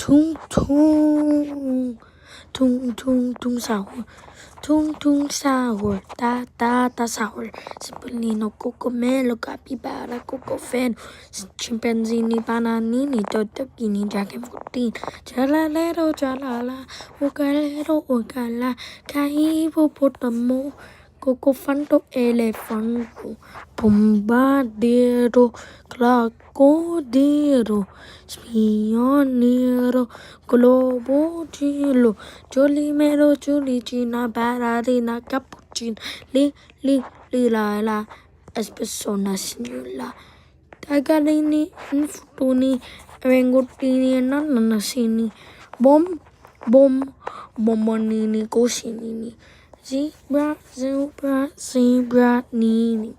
퉁퉁 퉁퉁퉁 사월 퉁퉁 사월 따따따 사월 스플리노 코코멜로 카피바라 코코페노 침팬지니 바나니니 토토끼니 자켓포틴 잘랄레로 잘랄라 오갈레로 오갈라 카이포포타모 Cocofanto elefanto, bombardero, crocodilo, spionero, globogilo, giulimero, giulicina, bararina, cappuccino, la, espresso, signora, tagalini, infutuni, vengotini, nananasini, bombonini, cosinini. Zebra, nini.